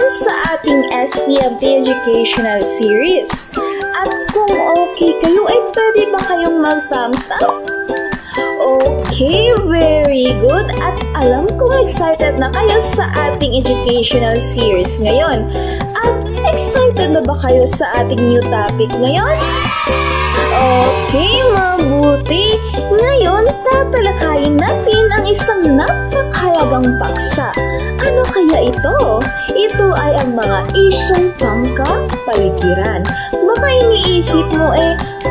sa ating SPMT Educational Series. At kung okay kayo, ay pwede ba kayong mag-thumbs up? Okay, very good. At alam kong excited na kayo sa ating educational series ngayon. At excited na ba kayo sa ating new topic ngayon? Okay, mabuti. Ngayon, tatalakayin natin ang isang napakahalagang paksa. Ano kaya ito? Ito ay ang mga isyong pangkapaligiran. Baka iniisip mo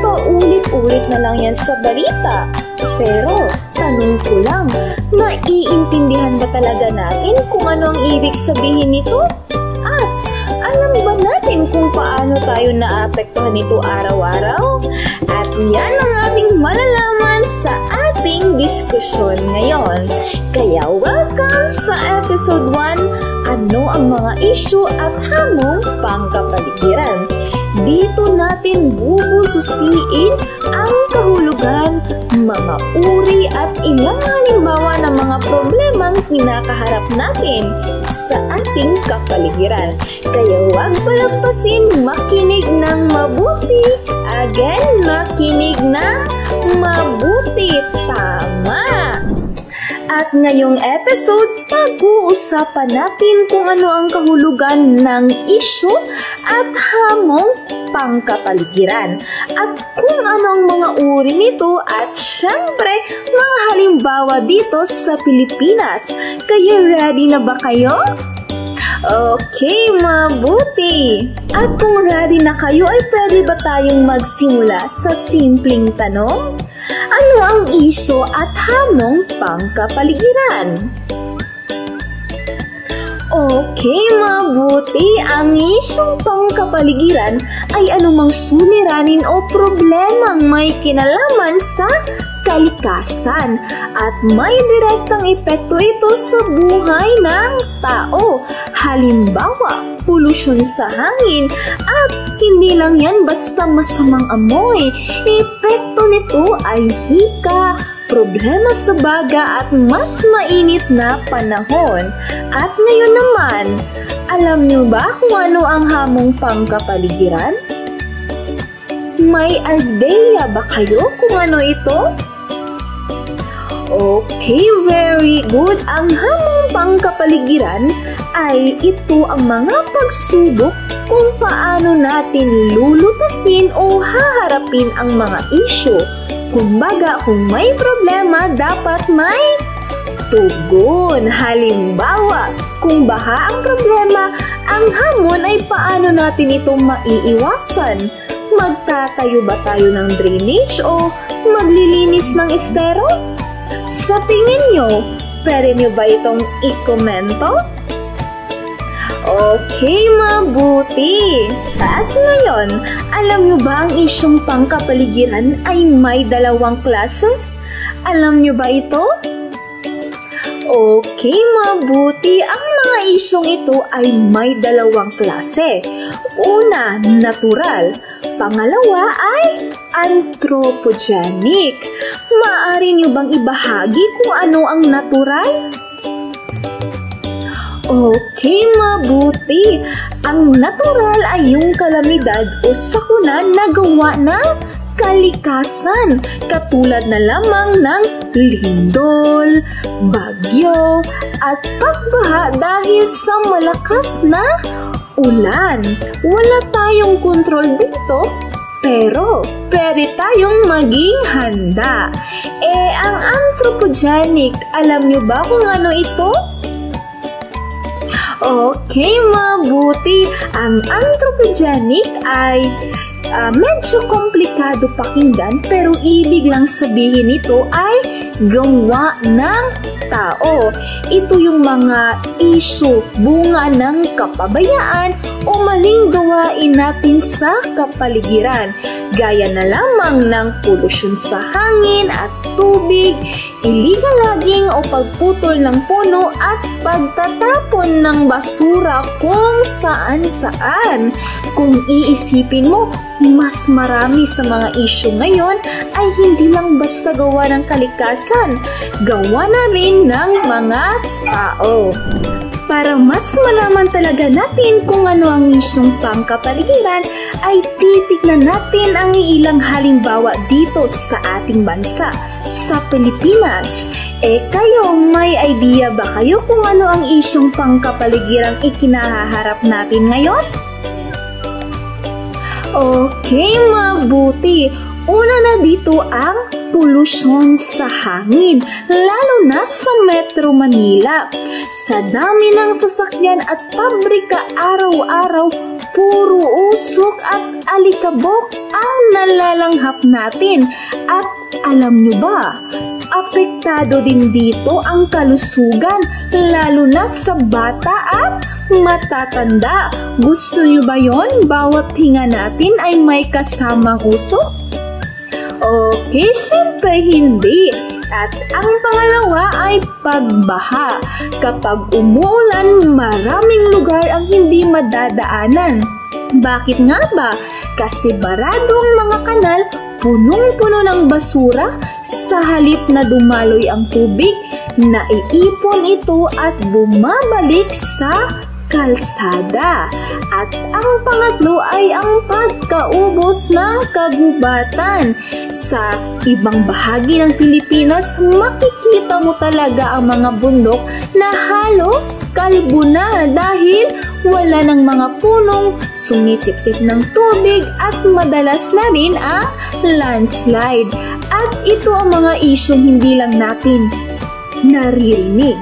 paulit-ulit na lang yan sa balita. Pero, tanong ko lang, maiintindihan ba talaga natin kung ano ang ibig sabihin nito? At alam ba natin kung paano tayo naapektuhan nito araw-araw? At yan ang ating malalaman sa ating diskusyon ngayon. Kaya welcome sa episode 1, ano ang mga issue at hamong pangkapaligiran. Dito natin bubususiin ang kahulugan, mga uri at ilang halimbawa ng mga problemang kinakaharap natin sa ating kapaligiran. Kaya huwag palagpasin, makinig ng mabuti. Again, makinig ng mabuti. Tama! At ngayong episode, pag-uusapan natin kung ano ang kahulugan ng issue at hamong pangkapaligiran. At kung ano ang mga uri nito at syempre, mga halimbawa dito sa Pilipinas. Kaya ready na ba kayo? Okay, mabuti! At kung ready na kayo, ay pwede ba tayong magsimula sa simpleng tanong? Ano ang issue at hamong pangkapaligiran? Okay, mabuti. Ang isyong pangkapaligiran ay anumang suliranin o problemang may kinalaman sa kalikasan at may direktang epekto ito sa buhay ng tao. Halimbawa, polusyon sa hangin at hindi lang yan basta masamang amoy. Epekto nito ay hika, problema sa baga at mas mainit na panahon. At ngayon naman, alam niyo ba kung ano ang hamong pangkapaligiran? May idea ba kayo kung ano ito? Okay, very good. Ang hamong pangkapaligiran ay ito ang mga pagsubok kung paano natin lulutasin o haharapin ang mga issue. Kumbaga, kung may problema, dapat may tugon. Halimbawa, kung baha ang problema, ang hamon ay paano natin ito maiiwasan? Magtatayo ba tayo ng drainage o maglilinis ng estero? Sa tingin nyo, pwede nyo ba itong i-komento? Okay, mabuti! At ngayon, alam nyo ba ang isyong pangkapaligiran ay may dalawang klase? Alam nyo ba ito? Okay, mabuti. Ang mga isyong ito ay may dalawang klase. Una, natural. Pangalawa ay anthropogenic. Maaari niyo bang ibahagi kung ano ang natural? Okay, mabuti. Ang natural ay yung kalamidad o sakuna na gawa ng kalikasan, katulad na lamang ng lindol, bagyo, at pagbaha dahil sa malakas na ulan. Wala tayong kontrol dito, pero pwede tayong maging handa. Ang anthropogenic, alam nyo ba kung ano ito? Okay, mabuti. Ang anthropogenic ay medyo komplikado pakinggan, pero ibig lang sabihin nito ay gawa ng tao. Ito yung mga issue, bunga ng kapabayaan o maling gawain natin sa kapaligiran, gaya na lamang ng polusyon sa hangin at tubig, illegal logging o pagputol ng puno at pagtatapon ng basura kung saan-saan. Kung iisipin mo, mas marami sa mga issue ngayon ay hindi lang basta gawa ng kalikasan, gawa na rin ng mga tao. Para mas malaman talaga natin kung ano ang isyong pangkapaligiran, ay titignan natin ang ilang halimbawa dito sa ating bansa, sa Pilipinas. Kayo, may idea ba kayo kung ano ang isyong pangkapaligiran ikinahaharap natin ngayon? Okay, mabuti. Una na dito ang polusyon sa hangin, lalo na sa Metro Manila. Sa dami ng sasakyan at pabrika araw-araw, puro usok at alikabok ang nalalanghap natin. At alam nyo ba, apektado din dito ang kalusugan, lalo na sa bata at matatanda. Gusto nyo ba yon? Bawat hinga natin ay may kasamang usok? Okay, syempre hindi. At ang pangalawa ay pagbaha. Kapag umuulan, maraming lugar ang hindi madadaanan. Bakit nga ba? Kasi barado ang mga kanal, punong-puno ng basura. Sa halip na dumaloy ang tubig, naiipon ito at bumabalik sa kalsada. At ang pangatlo ay ang pagkaubos ng kagubatan. Sa ibang bahagi ng Pilipinas, makikita mo talaga ang mga bundok na halos kalbo na dahil wala ng mga punong, sumisipsip ng tubig at madalas na rin ang landslide. At ito ang mga isyong hindi lang natin naririnig,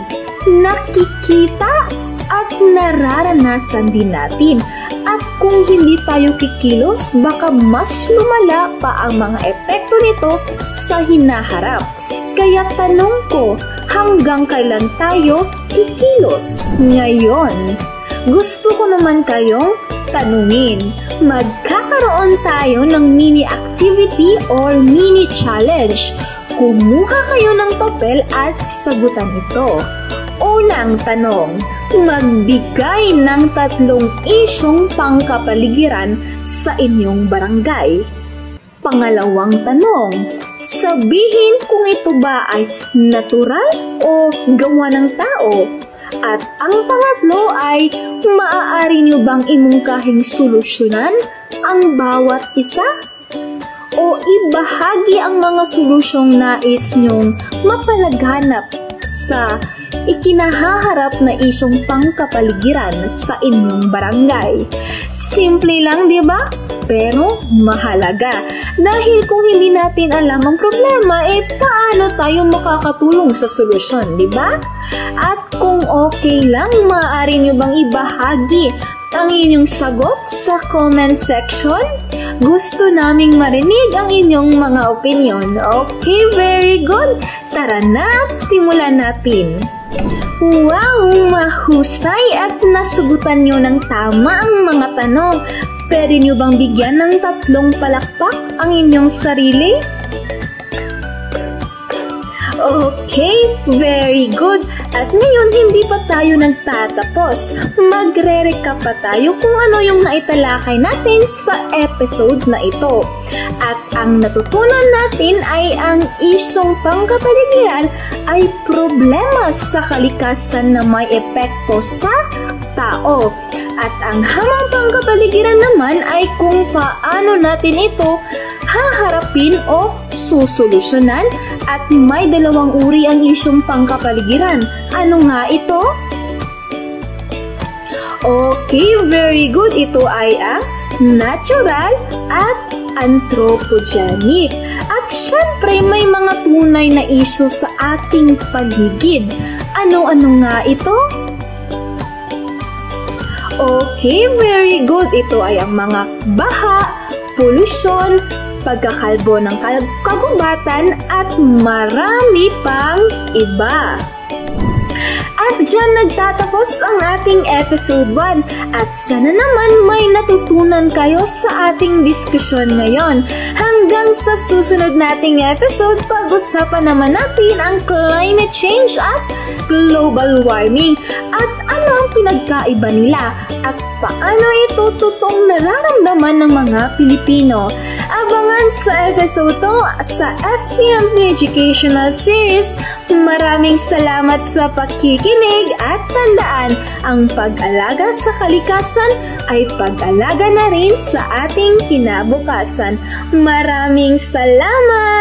nakikita at nararanasan din natin. At kung hindi tayo kikilos, baka mas lumala pa ang mga epekto nito sa hinaharap. Kaya tanong ko, hanggang kailan tayo kikilos? Ngayon, gusto ko naman kayong tanungin. Magkakaroon tayo ng mini activity or mini challenge. Kumuha kayo ng papel at sagutan ito. Unang tanong, magbigay ng 3 isyong pangkapaligiran sa inyong barangay. Pangalawang tanong, sabihin kung ito ba ay natural o gawa ng tao. At ang pangatlo ay maaari nyo bang imungkahing solusyonan ang bawat isa? O ibahagi ang mga solusyong nais nyong mapalaganap sa ikinahaharap na isyong pangkapaligiran sa inyong barangay. Simple lang, di ba? Pero mahalaga. Dahil kung hindi natin alam ang problema, paano tayo makakatulong sa solusyon, di ba? At kung okay lang, maaari nyo bang ibahagi ang inyong sagot sa comment section? Gusto naming marinig ang inyong mga opinion. Okay, very good. Tara na at simulan natin. Wow, mahusay at nasagutan nyo ng tama ang mga tanong. Pwede nyo bang bigyan ng 3 palakpak ang inyong sarili? Okay, very good. At ngayon, hindi pa tayo nagtatapos. Magre-recap pa tayo kung ano yung naitalakay natin sa episode na ito. At ang natutunan natin ay ang isyong pangkapaligiran ay problema sa kalikasan na may epekto sa tao. At ang hamang pangkapaligiran naman ay kung paano natin ito haharapin o susolusyonan. At may 2 uri ang isyong pangkapaligiran. Ano nga ito? Okay, very good. Ito ay ang natural at anthropogenic. At syempre, may mga tunay na isyu sa ating paligid. Ano-ano nga ito? Okay, very good. Ito ay ang mga baha, polusyon, pagkakalbo ng kagubatan at marami pang iba. At dyan nagtatapos ang ating episode 1 at sana naman may natutunan kayo sa ating diskusyon ngayon. Hanggang sa susunod nating episode, pag-usapan naman natin ang climate change at global warming. At ano ang pinagkaiba nila at paano ito totoong nararamdaman ng mga Pilipino. Abangan sa episode 2 sa SPMD Educational Series. Maraming salamat sa pakikinig at tandaan, ang pag-alaga sa kalikasan ay pag-alaga na rin sa ating kinabukasan. Maraming salamat!